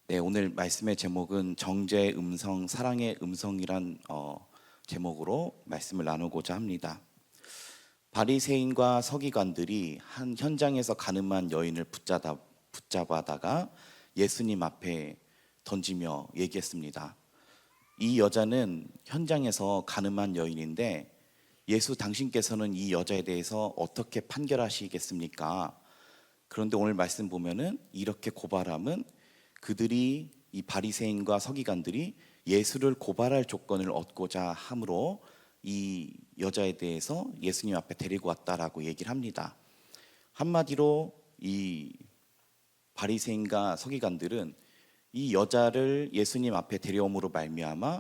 네, 오늘 말씀의 제목은 정죄의 음성, 사랑의 음성이란 제목으로 말씀을 나누고자 합니다. 바리새인과 서기관들이 한 현장에서 가늠한 여인을 붙잡아다가 예수님 앞에 던지며 얘기했습니다. 이 여자는 현장에서 가늠한 여인인데 예수 당신께서는 이 여자에 대해서 어떻게 판결하시겠습니까? 그런데 오늘 말씀 보면은 이렇게 고발함은 그들이 이 바리새인과 서기관들이 예수를 고발할 조건을 얻고자 함으로 이 여자에 대해서 예수님 앞에 데리고 왔다라고 얘기를 합니다. 한마디로 이 바리새인과 서기관들은 이 여자를 예수님 앞에 데려옴으로 말미암아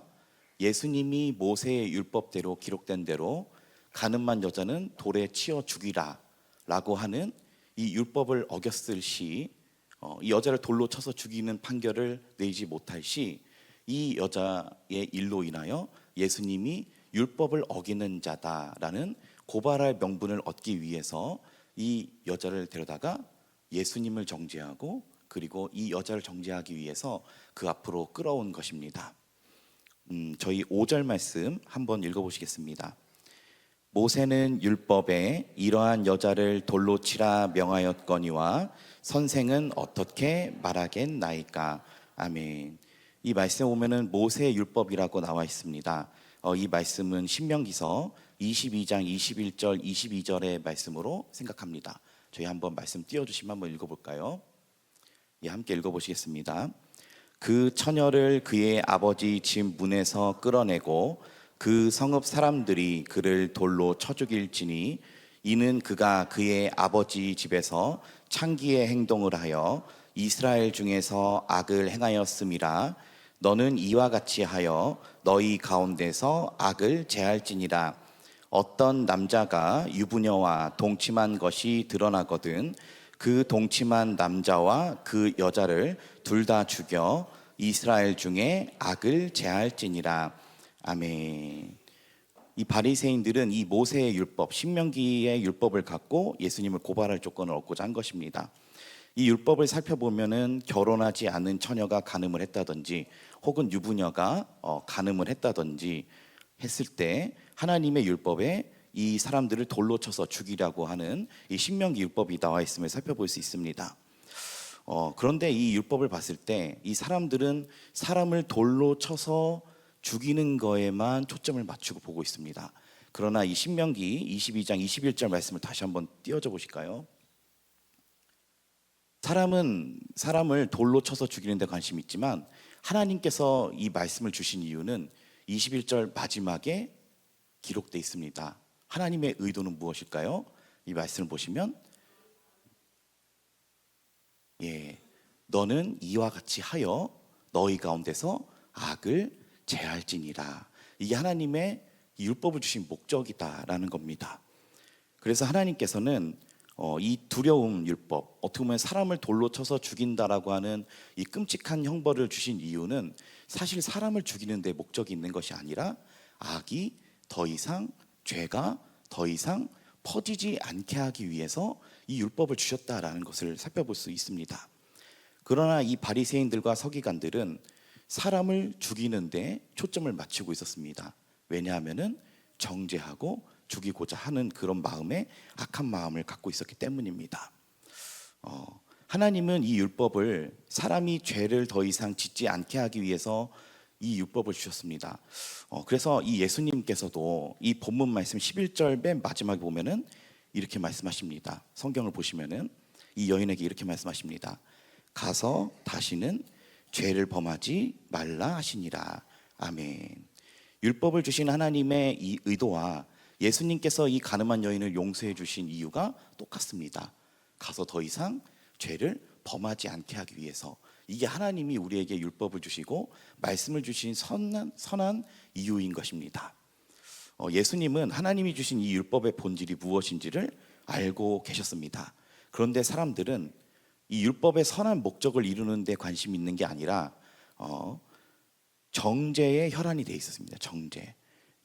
예수님이 모세의 율법대로 기록된 대로 가늠한 여자는 돌에 치어 죽이라라고 하는 이 율법을 어겼을 시 이 여자를 돌로 쳐서 죽이는 판결을 내지 못할 시 이 여자의 일로 인하여 예수님이 율법을 어기는 자다라는 고발할 명분을 얻기 위해서 이 여자를 데려다가 예수님을 정죄하고 그리고 이 여자를 정죄하기 위해서 그 앞으로 끌어온 것입니다. 저희 5절 말씀 한번 읽어보시겠습니다. 모세는 율법에 이러한 여자를 돌로 치라 명하였거니와 선생은 어떻게 말하겠나이까. 아멘. 이 말씀에 보면은 모세의 율법이라고 나와 있습니다. 이 말씀은 신명기서 22장 21절 22절의 말씀으로 생각합니다. 저희 한번 말씀 띄워주시면 한번 읽어볼까요? 예, 함께 읽어보시겠습니다. 그 처녀를 그의 아버지 집 문에서 끌어내고 그 성읍 사람들이 그를 돌로 쳐 죽일지니 이는 그가 그의 아버지 집에서 창기의 행동을 하여 이스라엘 중에서 악을 행하였음이라. 너는 이와 같이 하여 너희 가운데서 악을 제할지니라. 어떤 남자가 유부녀와 동침한 것이 드러나거든 그 동침한 남자와 그 여자를 둘 다 죽여 이스라엘 중에 악을 제할지니라. 아멘. 이 바리새인들은 이 모세의 율법, 신명기의 율법을 갖고 예수님을 고발할 조건을 얻고자 한 것입니다. 이 율법을 살펴보면은 결혼하지 않은 처녀가 간음을 했다든지 혹은 유부녀가 간음을 했다든지 했을 때 하나님의 율법에 이 사람들을 돌로 쳐서 죽이라고 하는 이 신명기 율법이 나와 있음을 살펴볼 수 있습니다. 그런데 이 율법을 봤을 때 이 사람들은 사람을 돌로 쳐서 죽이는 거에만 초점을 맞추고 보고 있습니다. 그러나 이 신명기 22장 21절 말씀을 다시 한번 띄워줘 보실까요? 사람은 사람을 돌로 쳐서 죽이는 데 관심이 있지만 하나님께서 이 말씀을 주신 이유는 21절 마지막에 기록되어 있습니다. 하나님의 의도는 무엇일까요? 이 말씀을 보시면 너는 이와 같이 하여 너희 가운데서 악을 제할지니라. 이게 하나님의 율법을 주신 목적이다라는 겁니다. 그래서 하나님께서는 이 두려움 율법, 어떻게 보면 사람을 돌로 쳐서 죽인다라고 하는 이 끔찍한 형벌을 주신 이유는 사실 사람을 죽이는 데 목적이 있는 것이 아니라 악이 더 이상, 죄가 더 이상 퍼지지 않게 하기 위해서 이 율법을 주셨다라는 것을 살펴볼 수 있습니다. 그러나 이 바리새인들과 서기관들은 사람을 죽이는데 초점을 맞추고 있었습니다. 왜냐하면은 정죄하고 죽이고자 하는 그런 마음에 악한 마음을 갖고 있었기 때문입니다. 하나님은 이 율법을 사람이 죄를 더 이상 짓지 않게 하기 위해서 이 율법을 주셨습니다. 그래서 이 예수님께서도 이 본문 말씀 11절 맨 마지막에 보면은 이렇게 말씀하십니다. 성경을 보시면은 이 여인에게 이렇게 말씀하십니다. 가서 다시는 죄를 범하지 말라 하시니라. 아멘. 율법을 주신 하나님의 이 의도와 예수님께서 이 가늠한 여인을 용서해 주신 이유가 똑같습니다. 가서 더 이상 죄를 범하지 않게 하기 위해서. 이게 하나님이 우리에게 율법을 주시고 말씀을 주신 선한 이유인 것입니다. 예수님은 하나님이 주신 이 율법의 본질이 무엇인지를 알고 계셨습니다. 그런데 사람들은 이 율법의 선한 목적을 이루는 데 관심이 있는 게 아니라 정죄의 혈안이 돼 있었습니다. 정죄.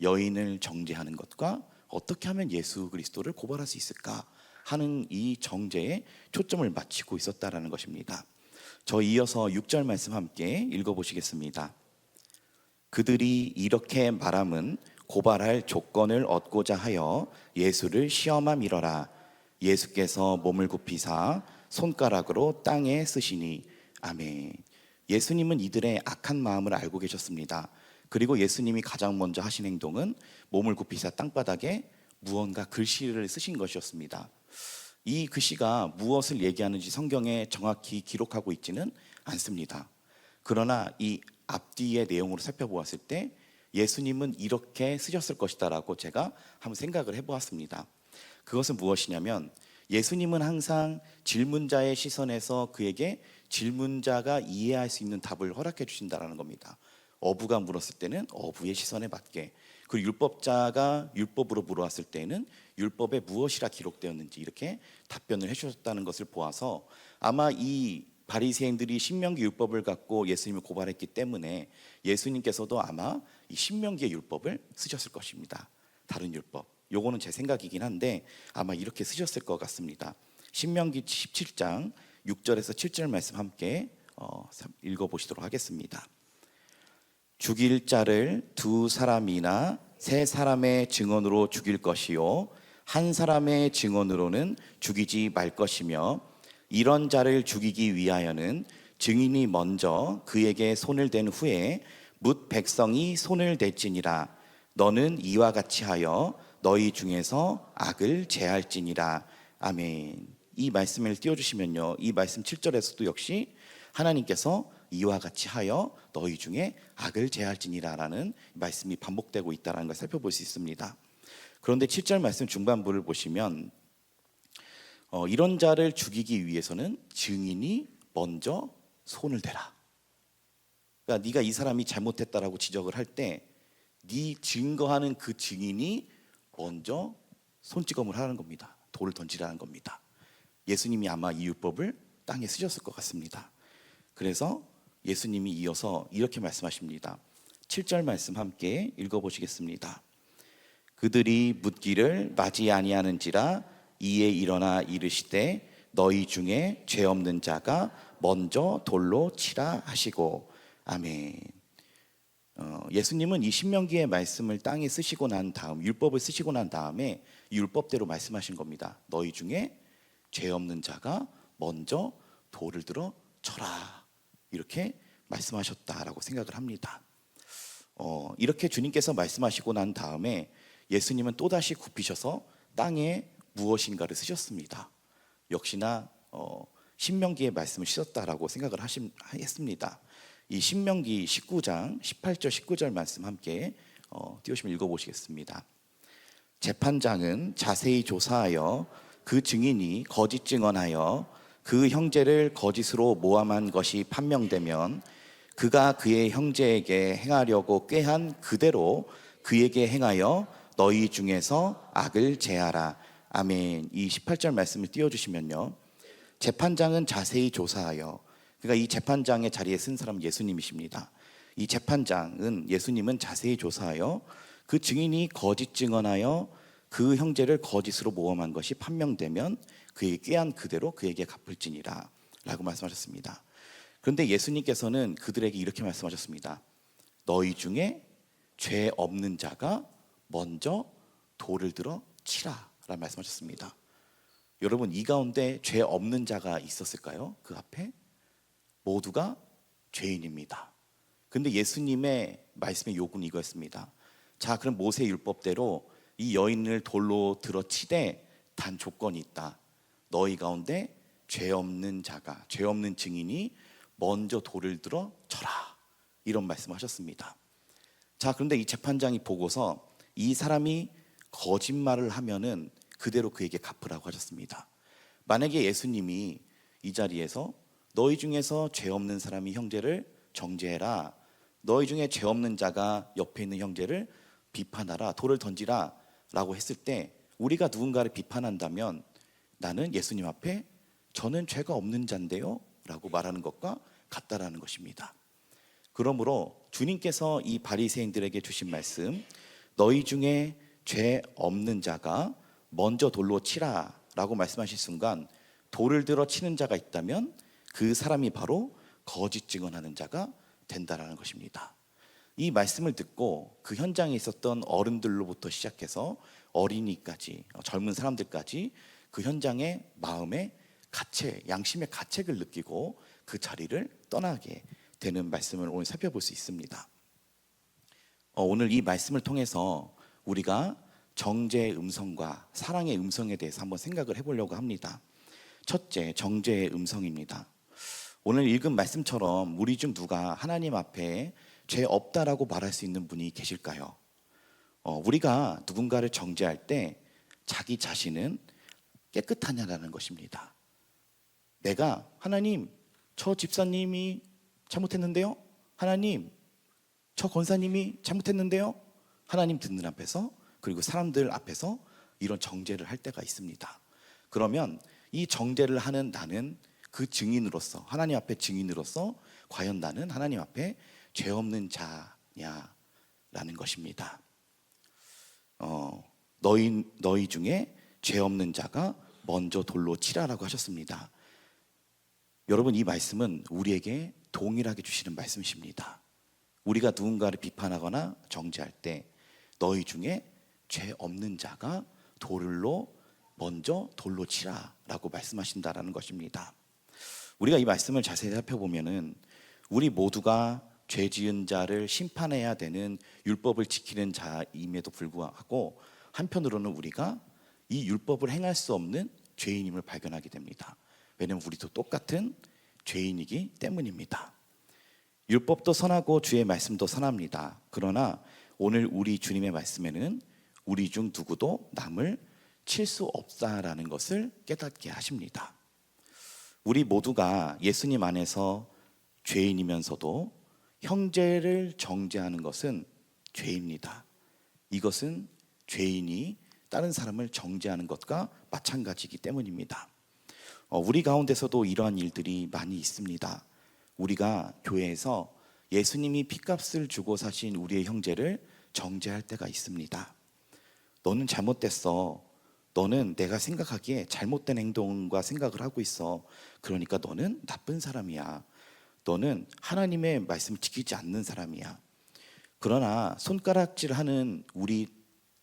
여인을 정죄하는 것과 어떻게 하면 예수 그리스도를 고발할 수 있을까 하는 이 정죄에 초점을 맞추고 있었다라는 것입니다. 저 이어서 6절 말씀 함께 읽어보시겠습니다. 그들이 이렇게 말함은 고발할 조건을 얻고자 하여 예수를 시험함이러라. 예수께서 몸을 굽히사 손가락으로 땅에 쓰시니. 아멘. 예수님은 이들의 악한 마음을 알고 계셨습니다. 그리고 예수님이 가장 먼저 하신 행동은 몸을 굽히사 땅바닥에 무언가 글씨를 쓰신 것이었습니다. 이 글씨가 무엇을 얘기하는지 성경에 정확히 기록하고 있지는 않습니다. 그러나 이 앞뒤의 내용으로 살펴보았을 때 예수님은 이렇게 쓰셨을 것이다라고 제가 한번 생각을 해보았습니다. 그것은 무엇이냐면 예수님은 항상 질문자의 시선에서 그에게 질문자가 이해할 수 있는 답을 허락해 주신다는 겁니다. 어부가 물었을 때는 어부의 시선에 맞게, 그리고 율법자가 율법으로 물어왔을 때는 율법에 무엇이라 기록되었는지 이렇게 답변을 해주셨다는 것을 보아서 아마 이 바리새인들이 신명기 율법을 갖고 예수님을 고발했기 때문에 예수님께서도 아마 이 신명기의 율법을 쓰셨을 것입니다. 다른 율법. 요거는 제 생각이긴 한데 아마 이렇게 쓰셨을 것 같습니다. 신명기 17장 6절에서 7절 말씀 함께 읽어보시도록 하겠습니다. 죽일 자를 두 사람이나 세 사람의 증언으로 죽일 것이요 한 사람의 증언으로는 죽이지 말 것이며 이런 자를 죽이기 위하여는 증인이 먼저 그에게 손을 댄 후에 뭇 백성이 손을 댈지니라. 너는 이와 같이 하여 너희 중에서 악을 제할지니라. 아멘. 이 말씀을 띄워주시면요, 이 말씀 7절에서도 역시 하나님께서 이와 같이 하여 너희 중에 악을 제할지니라 라는 말씀이 반복되고 있다는 걸 살펴볼 수 있습니다. 그런데 7절 말씀 중반부를 보시면 이런 자를 죽이기 위해서는 증인이 먼저 손을 대라. 그러니까 네가 이 사람이 잘못했다라고 지적을 할 때 네 증거하는 그 증인이 먼저 손찌검을 하는 겁니다. 돌을 던지라는 겁니다. 예수님이 아마 이 율법을 땅에 쓰셨을 것 같습니다. 그래서 예수님이 이어서 이렇게 말씀하십니다. 7절 말씀 함께 읽어보시겠습니다. 그들이 묻기를 맞이 아니하는지라 이에 일어나 이르시되 너희 중에 죄 없는 자가 먼저 돌로 치라 하시고. 아멘. 예수님은 이 신명기의 말씀을 땅에 쓰시고 난 다음, 율법을 쓰시고 난 다음에 율법대로 말씀하신 겁니다. 너희 중에 죄 없는 자가 먼저 돌을 들어 쳐라, 이렇게 말씀하셨다라고 생각을 합니다. 이렇게 주님께서 말씀하시고 난 다음에 예수님은 또다시 굽히셔서 땅에 무엇인가를 쓰셨습니다. 역시나 신명기의 말씀을 쓰셨다라고 생각을 했습니다. 이 신명기 19장 18절 19절 말씀 함께 띄우시면 읽어보시겠습니다. 재판장은 자세히 조사하여 그 증인이 거짓 증언하여 그 형제를 거짓으로 모함한 것이 판명되면 그가 그의 형제에게 행하려고 꾀한 그대로 그에게 행하여 너희 중에서 악을 제하라. 아멘. 이 18절 말씀을 띄워주시면요, 재판장은 자세히 조사하여, 그러니까 이 재판장의 자리에 쓴 사람은 예수님이십니다. 이 재판장은 예수님은 자세히 조사하여 그 증인이 거짓 증언하여 그 형제를 거짓으로 모함한 것이 판명되면 그에게 꾀한 그대로 그에게 갚을지니라 라고 말씀하셨습니다. 그런데 예수님께서는 그들에게 이렇게 말씀하셨습니다. 너희 중에 죄 없는 자가 먼저 돌을 들어 치라 라고 말씀하셨습니다. 여러분, 이 가운데 죄 없는 자가 있었을까요? 그 앞에? 모두가 죄인입니다. 근데 예수님의 말씀의 요구는 이거였습니다. 자, 그럼 모세 율법대로 이 여인을 돌로 들어 치되 단 조건이 있다. 너희 가운데 죄 없는 자가, 죄 없는 증인이 먼저 돌을 들어 쳐라, 이런 말씀하셨습니다. 자, 그런데 이 재판장이 보고서 이 사람이 거짓말을 하면은 그대로 그에게 갚으라고 하셨습니다. 만약에 예수님이 이 자리에서 너희 중에서 죄 없는 사람이 형제를 정죄해라, 너희 중에 죄 없는 자가 옆에 있는 형제를 비판하라, 돌을 던지라 라고 했을 때 우리가 누군가를 비판한다면 나는 예수님 앞에 저는 죄가 없는 자인데요 라고 말하는 것과 같다라는 것입니다. 그러므로 주님께서 이 바리새인들에게 주신 말씀, 너희 중에 죄 없는 자가 먼저 돌로 치라 라고 말씀하신 순간 돌을 들어 치는 자가 있다면 그 사람이 바로 거짓 증언하는 자가 된다라는 것입니다. 이 말씀을 듣고 그 현장에 있었던 어른들로부터 시작해서 어린이까지, 젊은 사람들까지 그 현장의 마음의 가책, 양심의 가책을 느끼고 그 자리를 떠나게 되는 말씀을 오늘 살펴볼 수 있습니다. 오늘 이 말씀을 통해서 우리가 정죄의 음성과 사랑의 음성에 대해서 한번 생각을 해보려고 합니다. 첫째, 정죄의 음성입니다. 오늘 읽은 말씀처럼 우리 중 누가 하나님 앞에 죄 없다라고 말할 수 있는 분이 계실까요? 우리가 누군가를 정죄할 때 자기 자신은 깨끗하냐라는 것입니다. 내가 하나님, 저 집사님이 잘못했는데요? 하나님, 저 권사님이 잘못했는데요? 하나님 듣는 앞에서, 그리고 사람들 앞에서 이런 정죄를 할 때가 있습니다. 그러면 이 정죄를 하는 나는 그 증인으로서, 하나님 앞에 증인으로서 과연 나는 하나님 앞에 죄 없는 자냐라는 것입니다. 너희 중에 죄 없는 자가 먼저 돌로 치라라고 하셨습니다. 여러분, 이 말씀은 우리에게 동일하게 주시는 말씀이십니다. 우리가 누군가를 비판하거나 정죄할 때 너희 중에 죄 없는 자가 먼저 돌로 치라라고 말씀하신다라는 것입니다. 우리가 이 말씀을 자세히 살펴보면은 우리 모두가 죄 지은 자를 심판해야 되는 율법을 지키는 자임에도 불구하고 한편으로는 우리가 이 율법을 행할 수 없는 죄인임을 발견하게 됩니다. 왜냐하면 우리도 똑같은 죄인이기 때문입니다. 율법도 선하고 주의 말씀도 선합니다. 그러나 오늘 우리 주님의 말씀에는 우리 중 누구도 남을 칠 수 없다라는 것을 깨닫게 하십니다. 우리 모두가 예수님 안에서 죄인이면서도 형제를 정죄하는 것은 죄입니다. 이것은 죄인이 다른 사람을 정죄하는 것과 마찬가지이기 때문입니다. 우리 가운데서도 이러한 일들이 많이 있습니다. 우리가 교회에서 예수님이 핏값을 주고 사신 우리의 형제를 정죄할 때가 있습니다. 너는 잘못됐어. 너는 내가 생각하기에 잘못된 행동과 생각을 하고 있어. 그러니까 너는 나쁜 사람이야. 너는 하나님의 말씀을 지키지 않는 사람이야. 그러나 손가락질하는 우리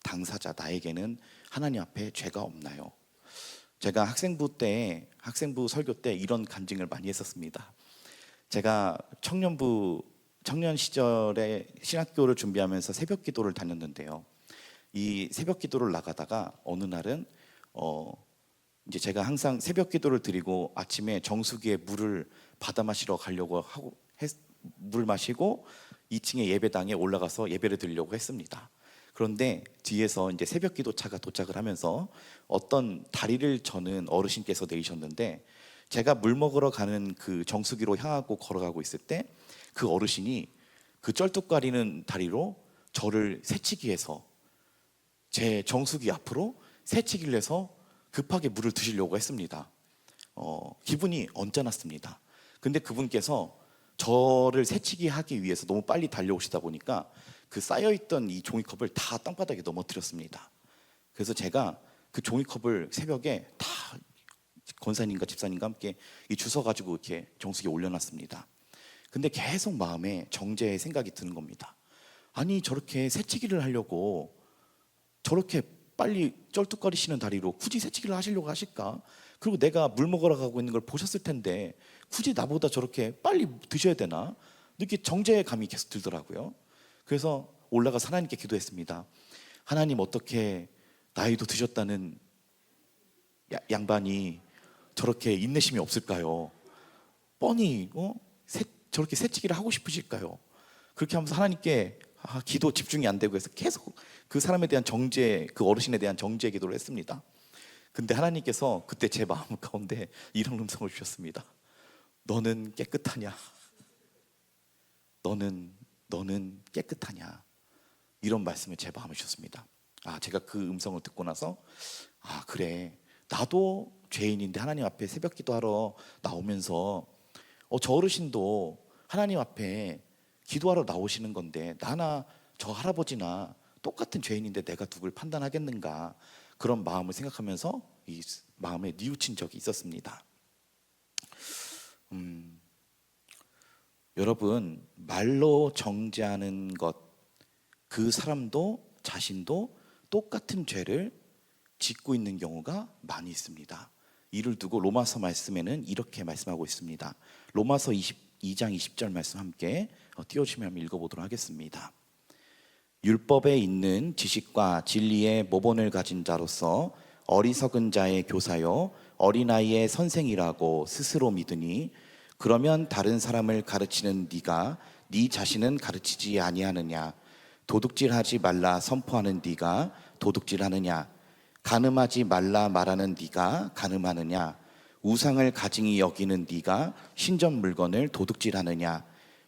당사자 나에게는 하나님 앞에 죄가 없나요? 제가 학생부 설교 때 이런 간증을 많이 했었습니다. 제가 청년 시절에 신학교를 준비하면서 새벽 기도를 다녔는데요. 이 새벽 기도를 나가다가 어느 날은 이제 제가 항상 새벽 기도를 드리고 아침에 정수기에 물을 받아 마시러 가려고 하고 물 마시고 2층의 예배당에 올라가서 예배를 드리려고 했습니다. 그런데 뒤에서 이제 새벽 기도차가 도착을 하면서 어떤 다리를 저는 어르신께서 내리셨는데 제가 물 먹으러 가는 그 정수기로 향하고 걸어가고 있을 때 그 어르신이 그 쩔뚝거리는 다리로 저를 새치기 해서 제 정수기 앞으로 새치기를 해서 급하게 물을 드시려고 했습니다. 기분이 언짢았습니다. 근데 그분께서 저를 새치기 하기 위해서 너무 빨리 달려오시다 보니까 그 쌓여있던 이 종이컵을 다 땅바닥에 넘어뜨렸습니다. 그래서 제가 그 종이컵을 새벽에 다 권사님과 집사님과 함께 주워가지고 이렇게 정수기에 올려놨습니다. 근데 계속 마음에 정죄의 생각이 드는 겁니다. 아니, 저렇게 새치기를 하려고 저렇게 빨리 쩔뚝거리시는 다리로 굳이 새치기를 하시려고 하실까? 그리고 내가 물 먹으러 가고 있는 걸 보셨을 텐데 굳이 나보다 저렇게 빨리 드셔야 되나? 이렇게 정죄의 감이 계속 들더라고요. 그래서 올라가서 하나님께 기도했습니다. 하나님, 어떻게 나이도 드셨다는 양반이 저렇게 인내심이 없을까요? 뻔히 저렇게 새치기를 하고 싶으실까요? 그렇게 하면서 하나님께 기도 집중이 안 되고 해서 계속 그 사람에 대한 정죄, 그 어르신에 대한 정죄 기도를 했습니다. 근데 하나님께서 그때 제 마음 가운데 이런 음성을 주셨습니다. 너는 깨끗하냐? 너는 깨끗하냐? 이런 말씀을 제 마음에 주셨습니다. 제가 그 음성을 듣고 나서 그래, 나도 죄인인데 하나님 앞에 새벽 기도하러 나오면서 저 어르신도 하나님 앞에 기도하러 나오시는 건데 나나 저 할아버지나 똑같은 죄인인데 내가 누굴 판단하겠는가, 그런 마음을 생각하면서 이 마음에 뉘우친 적이 있었습니다. 여러분, 말로 정죄하는 것, 그 사람도 자신도 똑같은 죄를 짓고 있는 경우가 많이 있습니다. 이를 두고 로마서 말씀에는 이렇게 말씀하고 있습니다. 로마서 22장 20절 말씀 함께 띄워주시면 한번 읽어보도록 하겠습니다. 율법에 있는 지식과 진리의 모본을 가진 자로서 어리석은 자의 교사요 어린아이의 선생이라고 스스로 믿으니 그러면 다른 사람을 가르치는 네가 네 자신은 가르치지 아니하느냐? 도둑질하지 말라 선포하는 네가 도둑질하느냐? 간음하지 말라 말하는 네가 간음하느냐? 우상을 가증히 여기는 네가 신전 물건을 도둑질하느냐?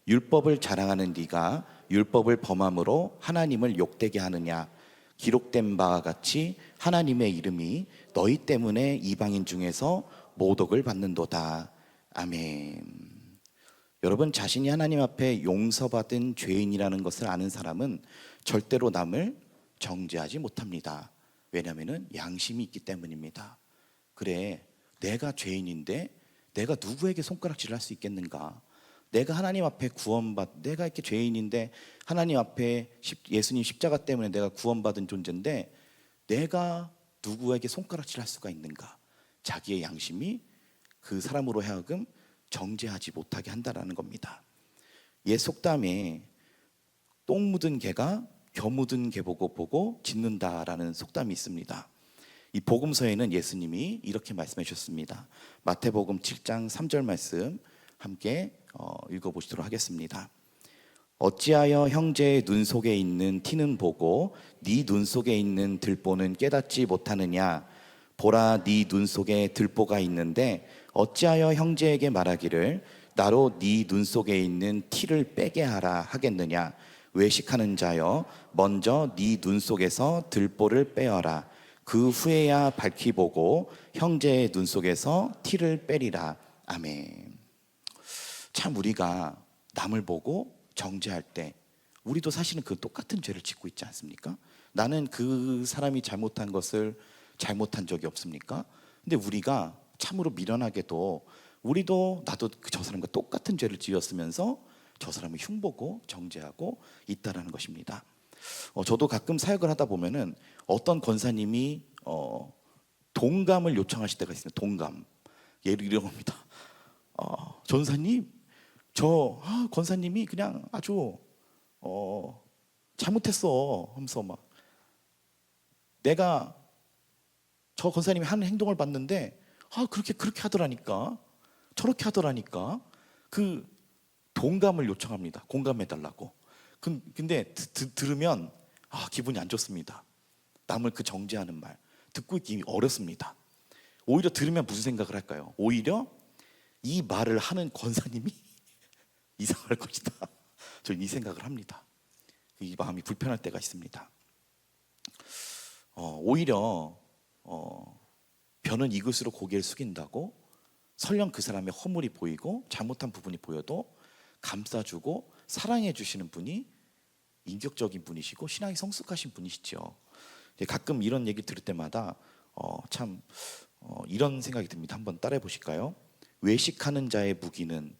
율법을 자랑하는 네가 율법을 범함으로 하나님을 욕되게 하느냐? 기록된 바와 같이 하나님의 이름이 너희 때문에 이방인 중에서 모독을 받는도다. 아멘. 여러분, 자신이 하나님 앞에 용서받은 죄인이라는 것을 아는 사람은 절대로 남을 정죄하지 못합니다. 왜냐하면 양심이 있기 때문입니다. 그래, 내가 죄인인데 내가 누구에게 손가락질을 할 수 있겠는가? 내가 하나님 앞에 내가 이렇게 죄인인데 하나님 앞에 예수님 십자가 때문에 내가 구원받은 존재인데 내가 누구에게 손가락질할 수가 있는가? 자기의 양심이 그 사람으로 하여금 정죄하지 못하게 한다라는 겁니다. 옛 속담에 똥 묻은 개가 겨 묻은 개 보고 짖는다라는 속담이 있습니다. 이 복음서에는 예수님이 이렇게 말씀해 주셨습니다. 마태복음 7장 3절 말씀 함께 읽어보시도록 하겠습니다. 어찌하여 형제의 눈 속에 있는 티는 보고 네 눈 속에 있는 들보는 깨닫지 못하느냐? 보라, 네 눈 속에 들보가 있는데 어찌하여 형제에게 말하기를 나로 네 눈 속에 있는 티를 빼게 하라 하겠느냐? 외식하는 자여, 먼저 네 눈 속에서 들보를 빼어라. 그 후에야 밝히 보고 형제의 눈 속에서 티를 빼리라. 아멘. 참, 우리가 남을 보고 정죄할 때 우리도 사실은 그 똑같은 죄를 짓고 있지 않습니까? 나는 그 사람이 잘못한 것을 잘못한 적이 없습니까? 근데 우리가 참으로 미련하게도 우리도 나도 저 사람과 똑같은 죄를 지었으면서 저 사람을 흉보고 정죄하고 있다라는 것입니다. 저도 가끔 사역을 하다 보면은 어떤 권사님이 동감을 요청하실 때가 있습니다. 동감. 예를 이런 겁니다. 전사님, 권사님이 그냥 아주 잘못했어 하면서 막 내가 저 권사님이 하는 행동을 봤는데 그렇게 하더라니까, 저렇게 하더라니까. 그 동감을 요청합니다. 공감해달라고. 근데 들으면 기분이 안 좋습니다. 남을 그 정죄하는 말 듣고 있기 어렵습니다. 오히려 들으면 무슨 생각을 할까요? 오히려 이 말을 하는 권사님이 이상할 것이다. 저는 이 생각을 합니다. 이 마음이 불편할 때가 있습니다. 오히려 변은 이글스로 고개를 숙인다고 설령 그 사람의 허물이 보이고 잘못한 부분이 보여도 감싸주고 사랑해 주시는 분이 인격적인 분이시고 신앙이 성숙하신 분이시죠. 가끔 이런 얘기 들을 때마다 이런 생각이 듭니다. 한번 따라해 보실까요? 외식하는 자의 무기는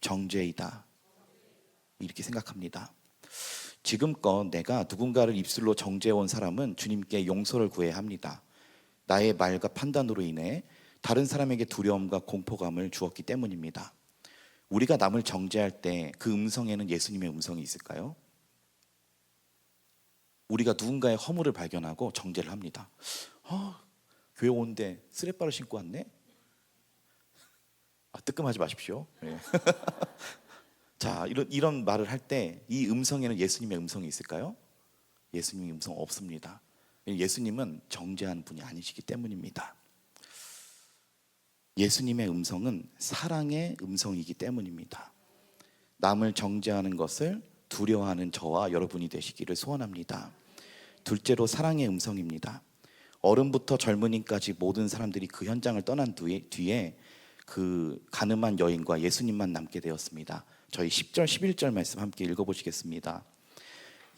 정죄이다. 이렇게 생각합니다. 지금껏 내가 누군가를 입술로 정죄해온 사람은 주님께 용서를 구해야 합니다. 나의 말과 판단으로 인해 다른 사람에게 두려움과 공포감을 주었기 때문입니다. 우리가 남을 정죄할 때 그 음성에는 예수님의 음성이 있을까요? 우리가 누군가의 허물을 발견하고 정죄를 합니다. 교회 오는데 쓰레빠를 신고 왔네? 뜨끔하지 마십시오. 네. 자, 이런 말을 할 때 이 음성에는 예수님의 음성이 있을까요? 예수님의 음성 없습니다. 예수님은 정죄한 분이 아니시기 때문입니다. 예수님의 음성은 사랑의 음성이기 때문입니다. 남을 정죄하는 것을 두려워하는 저와 여러분이 되시기를 소원합니다. 둘째로 사랑의 음성입니다. 어른부터 젊은이까지 모든 사람들이 그 현장을 떠난 뒤에 그 가늠한 여인과 예수님만 남게 되었습니다. 저희 10절 11절 말씀 함께 읽어보시겠습니다.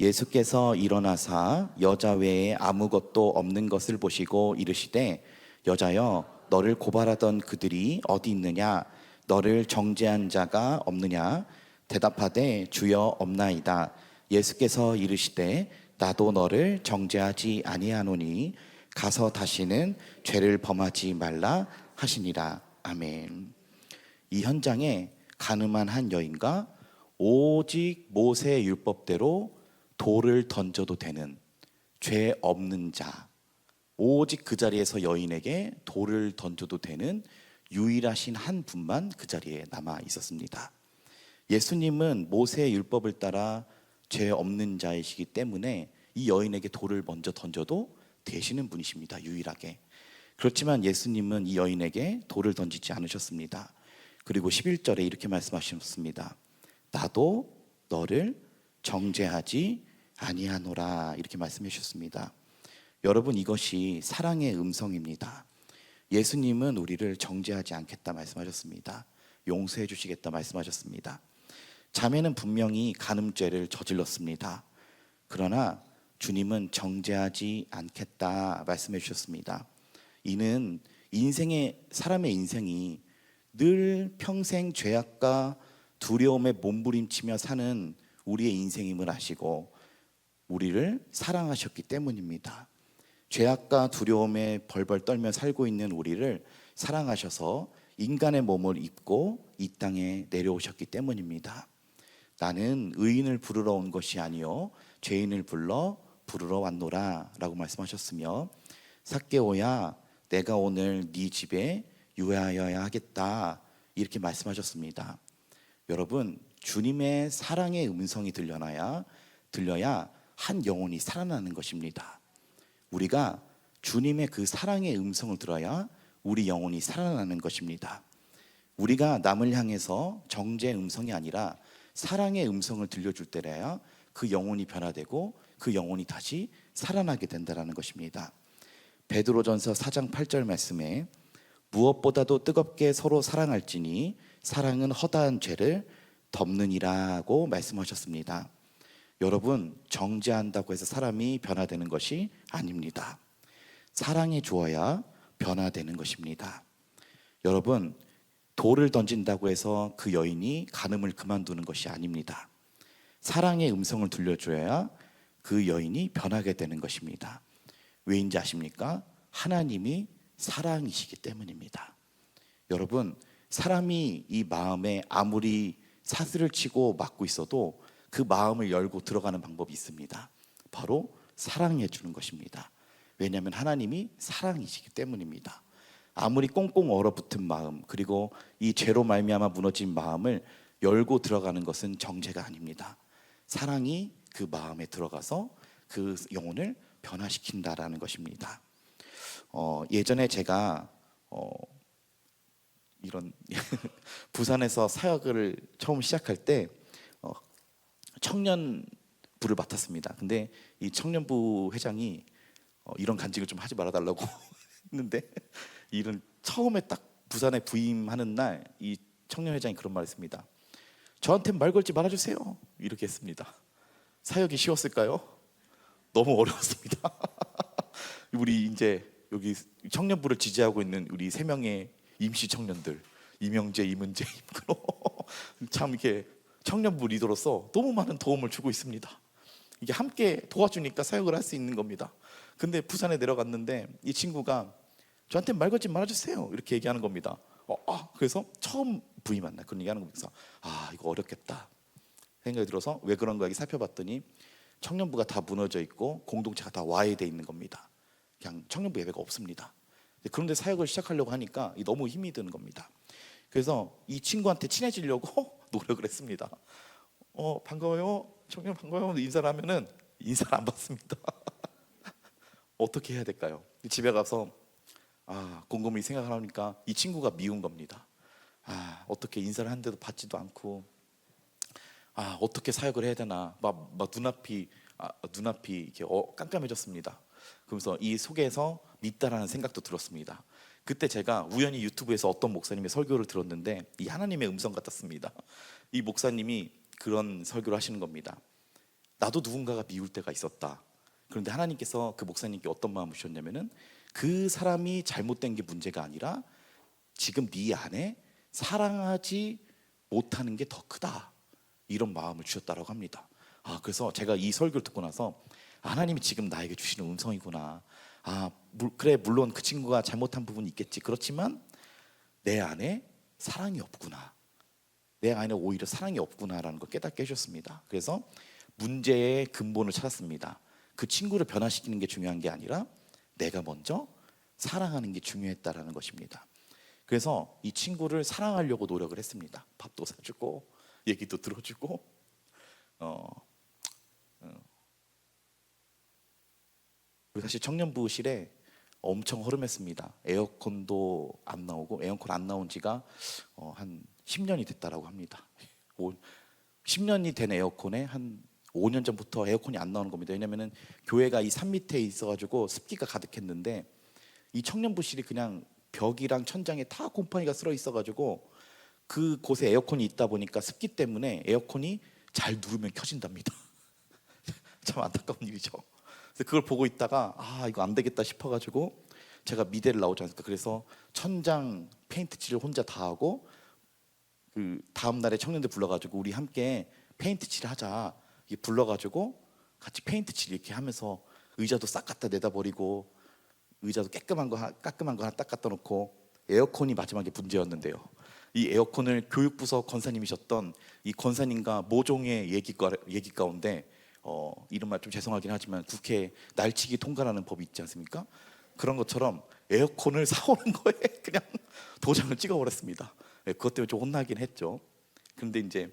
예수께서 일어나사 여자 외에 아무것도 없는 것을 보시고 이르시되 여자여 너를 고발하던 그들이 어디 있느냐? 너를 정죄한 자가 없느냐? 대답하되 주여 없나이다. 예수께서 이르시되 나도 너를 정죄하지 아니하노니 가서 다시는 죄를 범하지 말라 하시니라. 아멘. 이 현장에 가늠한 한 여인과 오직 모세 율법대로 돌을 던져도 되는 죄 없는 자, 오직 그 자리에서 여인에게 돌을 던져도 되는 유일하신 한 분만 그 자리에 남아 있었습니다. 예수님은 모세의 율법을 따라 죄 없는 자이시기 때문에 이 여인에게 돌을 먼저 던져도 되시는 분이십니다. 유일하게. 그렇지만 예수님은 이 여인에게 돌을 던지지 않으셨습니다. 그리고 11절에 이렇게 말씀하셨습니다. 나도 너를 정죄하지 아니하노라. 이렇게 말씀해 주셨습니다. 여러분, 이것이 사랑의 음성입니다. 예수님은 우리를 정죄하지 않겠다 말씀하셨습니다. 용서해 주시겠다 말씀하셨습니다. 자매는 분명히 간음죄를 저질렀습니다. 그러나 주님은 정죄하지 않겠다 말씀해 주셨습니다. 이는 사람의 인생이 늘 평생 죄악과 두려움에 몸부림치며 사는 우리의 인생임을 아시고 우리를 사랑하셨기 때문입니다. 죄악과 두려움에 벌벌 떨며 살고 있는 우리를 사랑하셔서 인간의 몸을 입고 이 땅에 내려오셨기 때문입니다. 나는 의인을 부르러 온 것이 아니요 죄인을 부르러 왔노라 라고 말씀하셨으며, 삭개오야 내가 오늘 네 집에 유하여야 하겠다 이렇게 말씀하셨습니다. 여러분, 주님의 사랑의 음성이 들려야 한 영혼이 살아나는 것입니다. 우리가 주님의 그 사랑의 음성을 들어야 우리 영혼이 살아나는 것입니다. 우리가 남을 향해서 정죄의 음성이 아니라 사랑의 음성을 들려줄 때라야 그 영혼이 변화되고 그 영혼이 다시 살아나게 된다는 것입니다. 베드로전서 4장 8절 말씀에 무엇보다도 뜨겁게 서로 사랑할지니 사랑은 허다한 죄를 덮느니라고 말씀하셨습니다. 여러분, 정죄한다고 해서 사람이 변화되는 것이 아닙니다. 사랑해 주어야 변화되는 것입니다. 여러분, 돌을 던진다고 해서 그 여인이 간음을 그만두는 것이 아닙니다. 사랑의 음성을 들려줘야 그 여인이 변하게 되는 것입니다. 왜인지 아십니까? 하나님이 사랑이시기 때문입니다. 여러분, 사람이 이 마음에 아무리 사슬을 치고 막고 있어도 그 마음을 열고 들어가는 방법이 있습니다. 바로 사랑해 주는 것입니다. 왜냐하면 하나님이 사랑이시기 때문입니다. 아무리 꽁꽁 얼어붙은 마음, 그리고 이 죄로 말미암아 무너진 마음을 열고 들어가는 것은 정죄가 아닙니다. 사랑이 그 마음에 들어가서 그 영혼을 변화시킨다라는 것입니다. 예전에 제가 이런 부산에서 사역을 처음 시작할 때 청년부를 맡았습니다. 근데 이 청년부 회장이 이런 간증을 좀 하지 말아달라고 했는데, 이런 처음에 딱 부산에 부임하는 날 이 청년 회장이 그런 말을 했습니다. 저한테 말 걸지 말아주세요. 이렇게 했습니다. 사역이 쉬웠을까요? 너무 어려웠습니다. 우리 이제 여기 청년부를 지지하고 있는 우리 3명의 임시 청년들, 이명재, 이문재, 임근호 참 이렇게 청년부 리더로서 너무 많은 도움을 주고 있습니다. 이게 함께 도와주니까 사역을 할 수 있는 겁니다. 근데 부산에 내려갔는데 이 친구가 저한테 말 걸지 말아주세요 이렇게 얘기하는 겁니다. 그래서 처음 부임한 날 그런 얘기하는 겁니다. 이거 어렵겠다 생각이 들어서 왜 그런 거 살펴봤더니 청년부가 다 무너져 있고 공동체가 다 와해돼 있는 겁니다. 그냥 청년부 예배가 없습니다. 그런데 사역을 시작하려고 하니까 너무 힘이 드는 겁니다. 그래서 이 친구한테 친해지려고 노력을 했습니다. 반가워요, 청년 반가워요 인사를 하면은 인사를 안 받습니다. 어떻게 해야 될까요? 집에 가서 곰곰이 생각하니까 이 친구가 미운 겁니다. 어떻게 인사를 하는데도 받지도 않고, 어떻게 사역을 해야 되나, 막 눈앞이 이렇게 깜깜해졌습니다. 그러면서 이 속에서 밉다라는 생각도 들었습니다. 그때 제가 우연히 유튜브에서 어떤 목사님의 설교를 들었는데 이 하나님의 음성 같았습니다. 이 목사님이 그런 설교를 하시는 겁니다. 나도 누군가가 미울 때가 있었다. 그런데 하나님께서 그 목사님께 어떤 마음을 주셨냐면은 그 사람이 잘못된 게 문제가 아니라 지금 네 안에 사랑하지 못하는 게 더 크다, 이런 마음을 주셨다라고 합니다. 그래서 제가 이 설교를 듣고 나서 하나님이 지금 나에게 주시는 음성이구나. 그래, 물론 그 친구가 잘못한 부분이 있겠지. 그렇지만 내 안에 사랑이 없구나, 내 안에 오히려 사랑이 없구나라는 걸 깨닫게 해주셨습니다. 그래서 문제의 근본을 찾았습니다. 그 친구를 변화시키는 게 중요한 게 아니라 내가 먼저 사랑하는 게 중요했다라는 것입니다. 그래서 이 친구를 사랑하려고 노력을 했습니다. 밥도 사주고 얘기도 들어주고 그리고 사실 청년부실에 엄청 허름했습니다. 에어컨도 안 나오고, 에어컨 안 나온 지가 한 10년이 됐다라고 합니다. 10년이 된 에어컨에 한 5년 전부터 에어컨이 안 나오는 겁니다. 왜냐면은 교회가 이 산 밑에 있어가지고 습기가 가득했는데, 이 청년부실이 그냥 벽이랑 천장에 다 곰팡이가 쓸어 있어가지고 그곳에 에어컨이 있다 보니까 습기 때문에 에어컨이 잘 누르면 켜진답니다. 참 안타까운 일이죠. 그래서 그걸 보고 있다가 이거 안 되겠다 싶어가지고 제가 미대를 나오지 않습니까? 그래서 천장 페인트 칠을 혼자 다 하고, 그 다음 날에 청년들 불러가지고 우리 함께 페인트 칠을 하자, 이렇게 불러가지고 같이 페인트 칠 이렇게 하면서 의자도 싹 갖다 내다 버리고, 의자도 깔끔한 거 하나 딱 갖다 놓고, 에어컨이 마지막에 문제였는데요. 이 에어컨을 교육부서 권사님이셨던 이 권사님과 모종의 얘기 가운데 이런 말 좀 죄송하긴 하지만 국회 날치기 통과라는 법이 있지 않습니까? 그런 것처럼 에어컨을 사오는 거에 그냥 도장을 찍어버렸습니다. 그것 때문에 좀 혼나긴 했죠. 그런데 이제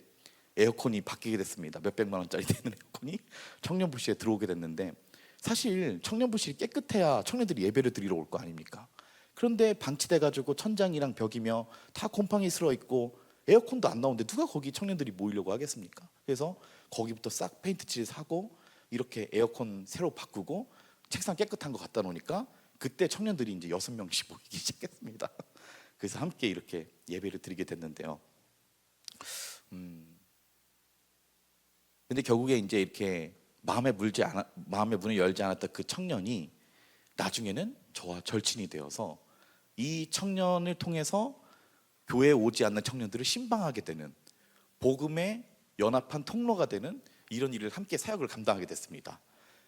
에어컨이 바뀌게 됐습니다. 몇백만 원짜리 되는 에어컨이 청년부실에 들어오게 됐는데, 사실 청년부실이 깨끗해야 청년들이 예배를 드리러 올 거 아닙니까? 그런데 방치돼가지고 천장이랑 벽이며 다 곰팡이 쓸어 있고 에어컨도 안 나오는데 누가 거기 청년들이 모이려고 하겠습니까? 그래서 거기부터 싹 페인트 칠 사고 이렇게 에어컨 새로 바꾸고 책상 깨끗한 거 갖다 놓으니까 그때 청년들이 이제 6명씩 모이기 시작했습니다. 그래서 함께 이렇게 예배를 드리게 됐는데요. 근데 결국에 이제 이렇게 마음의 문을 열지 않았던 그 청년이 나중에는 저와 절친이 되어서 이 청년을 통해서 교회에 오지 않는 청년들을 신방하게 되는, 복음의 연합한 통로가 되는 이런 일을 함께 사역을 감당하게 됐습니다.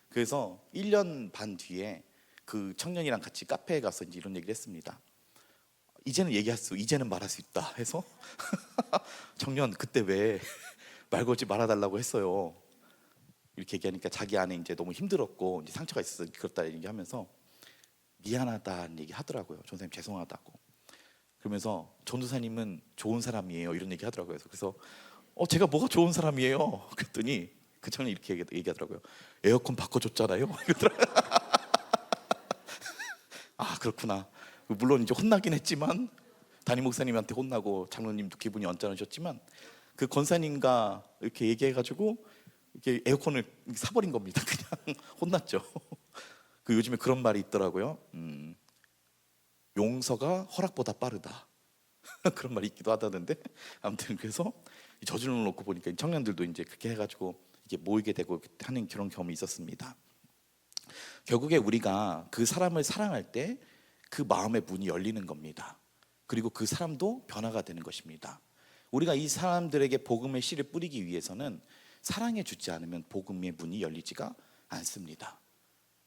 그래서 1년 반 뒤에 그 청년이랑 같이 카페에 가서 이제 이런 얘기를 했습니다. 이제는 말할 수 있다 해서 청년 그때 왜 말 걸지 말아달라고 했어요, 이렇게 얘기하니까 자기 안에 이제 너무 힘들었고 이제 상처가 있어서 그렇다 얘기하면서 미안하다는 얘기 하더라고요. 전도사님 죄송하다고. 그러면서 전도사님은 좋은 사람이에요, 이런 얘기 하더라고요. 그래서 제가 뭐가 좋은 사람이에요? 그랬더니 그 청년이 이렇게 얘기하더라고요. 에어컨 바꿔줬잖아요. 그렇구나. 물론 이제 혼나긴 했지만, 담임 목사님한테 혼나고 장로님도 기분이 언짢으셨지만, 그 권사님과 이렇게 얘기해가지고 이렇게 에어컨을 사버린 겁니다. 그냥 혼났죠. 그 요즘에 그런 말이 있더라고요. 용서가 허락보다 빠르다. 그런 말이 있기도 하다던데. 아무튼 그래서 저주를 놓고 보니까 청년들도 이제 그렇게 해가지고 이게 모이게 되고 하는 그런 경험이 있었습니다. 결국에 우리가 그 사람을 사랑할 때 그 마음의 문이 열리는 겁니다. 그리고 그 사람도 변화가 되는 것입니다. 우리가 이 사람들에게 복음의 씨를 뿌리기 위해서는 사랑해 주지 않으면 복음의 문이 열리지가 않습니다.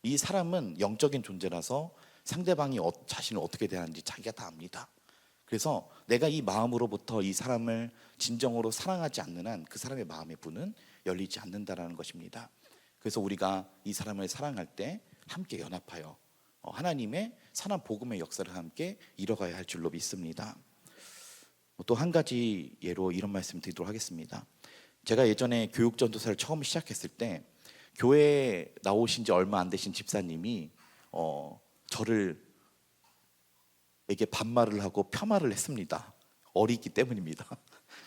이 사람은 영적인 존재라서 상대방이 자신을 어떻게 대하는지 자기가 다 압니다. 그래서 내가 이 마음으로부터 이 사람을 진정으로 사랑하지 않는 한 그 사람의 마음의 문은 열리지 않는다라는 것입니다. 그래서 우리가 이 사람을 사랑할 때 함께 연합하여 하나님의 선한 복음의 역사를 함께 이뤄가야 할 줄로 믿습니다. 또 한 가지 예로 이런 말씀 드리도록 하겠습니다. 제가 예전에 교육전도사를 처음 시작했을 때 교회에 나오신 지 얼마 안 되신 집사님이 저를 에게 반말을 하고 폄하를 했습니다. 어리기 때문입니다.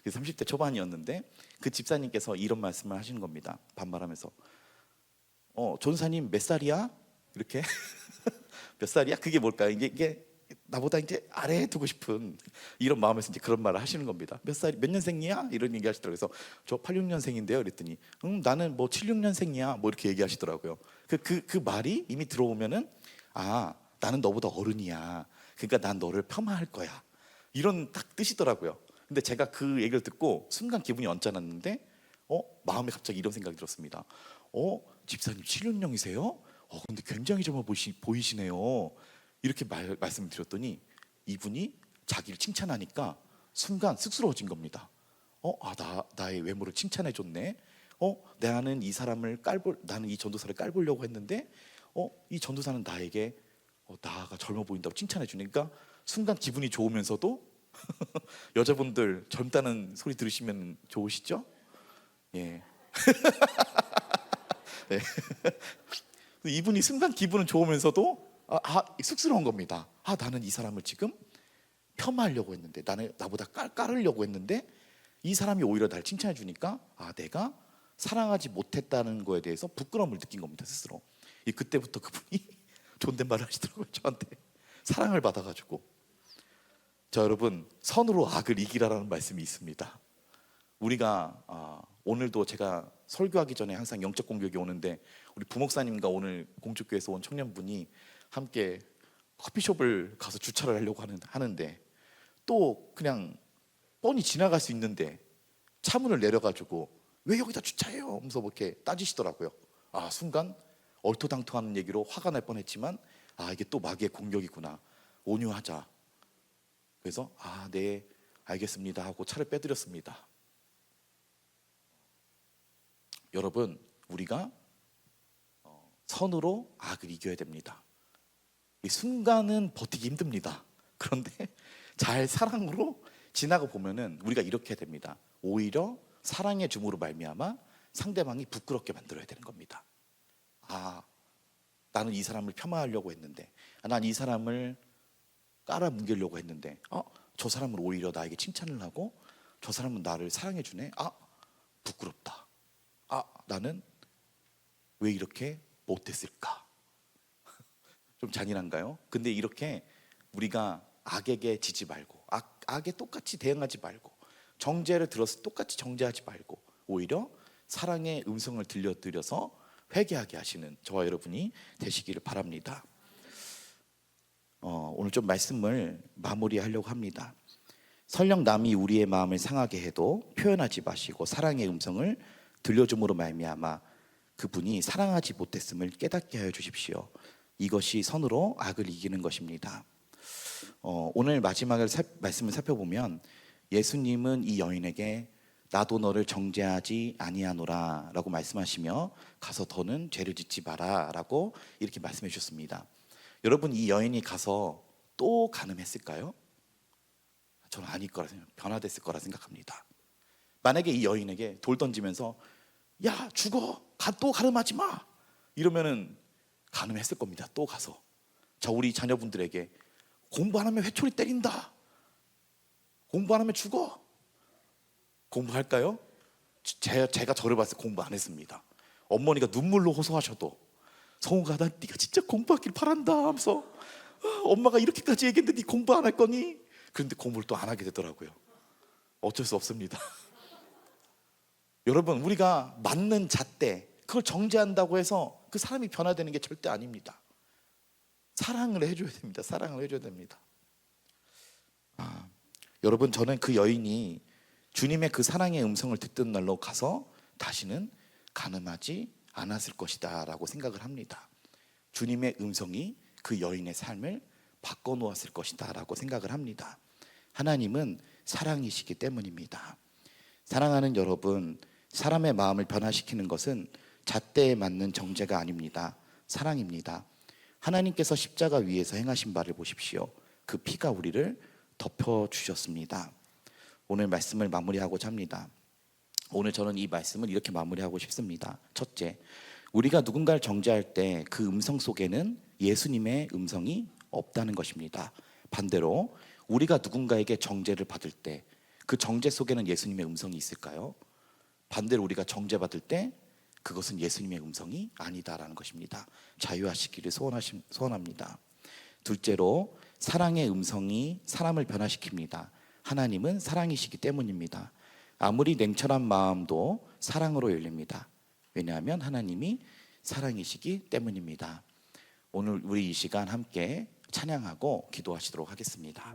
30대 초반이었는데 그 집사님께서 이런 말씀을 하시는 겁니다. 반말하면서 전사님 몇 살이야? 이렇게 몇 살이야? 그게 뭘까요? 이게 나보다 이제 아래에 두고 싶은 이런 마음에서 이제 그런 말을 하시는 겁니다. 몇 년생이야? 이런 얘기 하시더라고요. 그래서 저 86년생인데요. 그랬더니 나는 뭐 76년생이야. 뭐 이렇게 얘기하시더라고요. 그 말이 이미 들어오면은 나는 너보다 어른이야. 그러니까 난 너를 폄하할 거야. 이런 딱 뜻이더라고요. 근데 제가 그 얘기를 듣고 순간 기분이 언짢았는데 마음에 갑자기 이런 생각이 들었습니다. 집사님 7년령이세요? 근데 굉장히 젊어 보이시네요. 이렇게 말씀을 드렸더니 이분이 자기를 칭찬하니까 순간 쑥스러워진 겁니다. 나의 외모를 칭찬해 줬네. 나는 나는 이 전도사를 깔보려고 했는데 이 전도사는 나에게 나가 젊어 보인다고 칭찬해 주니까 순간 기분이 좋으면서도 여자분들 젊다는 소리 들으시면 좋으시죠? 예. 네. 이분이 순간 기분은 좋으면서도 쑥스러운 겁니다. 나는 이 사람을 지금 폄하하려고 했는데, 나보다 깔으려고 했는데 이 사람이 오히려 나를 칭찬해 주니까 내가 사랑하지 못했다는 거에 대해서 부끄러움을 느낀 겁니다, 스스로. 그때부터 그분이 존댓말을 하시더라고요, 저한테. 사랑을 받아가지고. 자, 여러분, 선으로 악을 이기라라는 말씀이 있습니다. 우리가 오늘도 제가 설교하기 전에 항상 영적 공격이 오는데, 우리 부목사님과 오늘 공주교에서 온 청년분이 함께 커피숍을 가서 주차를 하려고 하는데 또 그냥 뻔히 지나갈 수 있는데 차문을 내려가지고 왜 여기다 주차해요? 하면서 이렇게 따지시더라고요. 순간 얼토당토하는 얘기로 화가 날 뻔했지만 이게 또 마귀의 공격이구나. 온유하자. 그래서 네, 알겠습니다 하고 차를 빼드렸습니다. 여러분, 우리가 선으로 악을 이겨야 됩니다. 이 순간은 버티기 힘듭니다. 그런데 잘 사랑으로 지나가 보면은 우리가 이렇게 됩니다. 오히려 사랑의 줌으로 말미암아 상대방이 부끄럽게 만들어야 되는 겁니다. 나는 이 사람을 폄하하려고 했는데, 난 이 사람을 깔아뭉개려고 했는데, 저 사람은 오히려 나에게 칭찬을 하고 저 사람은 나를 사랑해 주네. 부끄럽다. 나는 왜 이렇게 못했을까? 좀 잔인한가요? 근데 이렇게 우리가 악에게 지지 말고, 악에 똑같이 대응하지 말고, 정죄를 들어서 똑같이 정죄하지 말고, 오히려 사랑의 음성을 들려드려서 회개하게 하시는 저와 여러분이 되시기를 바랍니다. 오늘 좀 말씀을 마무리하려고 합니다. 설령 남이 우리의 마음을 상하게 해도 표현하지 마시고 사랑의 음성을 들려줌으로 말미암아 그분이 사랑하지 못했음을 깨닫게 하여 주십시오. 이것이 선으로 악을 이기는 것입니다. 오늘 마지막을 말씀을 살펴보면 예수님은 이 여인에게 나도 너를 정죄하지 아니하노라 라고 말씀하시며 가서 더는 죄를 짓지 마라 라고 이렇게 말씀해 주셨습니다. 여러분, 이 여인이 가서 또 간음했을까요? 저는 아닐 거라 변화됐을 거라 생각합니다. 만약에 이 여인에게 돌 던지면서 야 죽어, 또 간음하지 마 이러면은 간음했을 겁니다. 또 가서 우리 자녀분들에게 공부 안 하면 회초리 때린다, 공부 안 하면 죽어, 공부할까요? 제가 저를 봤을 때 공부 안 했습니다. 어머니가 눈물로 호소하셔도 성우가 난 네가 진짜 공부하길 바란다 하면서 엄마가 이렇게까지 얘기했는데 네 공부 안 할 거니? 그런데 공부를 또 안 하게 되더라고요. 어쩔 수 없습니다. 여러분, 우리가 맞는 잣대 그걸 정죄한다고 해서 그 사람이 변화되는 게 절대 아닙니다. 사랑을 해줘야 됩니다. 사랑을 해줘야 됩니다. 여러분, 저는 그 여인이 주님의 그 사랑의 음성을 듣던 날로 가서 다시는 간음하지 않았을 것이다 라고 생각을 합니다. 주님의 음성이 그 여인의 삶을 바꿔놓았을 것이다 라고 생각을 합니다. 하나님은 사랑이시기 때문입니다. 사랑하는 여러분, 사람의 마음을 변화시키는 것은 잣대에 맞는 정죄가 아닙니다. 사랑입니다. 하나님께서 십자가 위에서 행하신 바를 보십시오. 그 피가 우리를 덮어주셨습니다. 오늘 말씀을 마무리하고자 합니다. 오늘 저는 이 말씀을 이렇게 마무리하고 싶습니다. 첫째, 우리가 누군가를 정죄할 때 그 음성 속에는 예수님의 음성이 없다는 것입니다. 반대로 우리가 누군가에게 정죄를 받을 때 그 정죄 속에는 예수님의 음성이 있을까요? 반대로 우리가 정죄받을 때 그것은 예수님의 음성이 아니다라는 것입니다. 자유하시기를 소원합니다. 둘째로, 사랑의 음성이 사람을 변화시킵니다. 하나님은 사랑이시기 때문입니다. 아무리 냉철한 마음도 사랑으로 열립니다. 왜냐하면 하나님이 사랑이시기 때문입니다. 오늘 우리 이 시간 함께 찬양하고 기도하시도록 하겠습니다.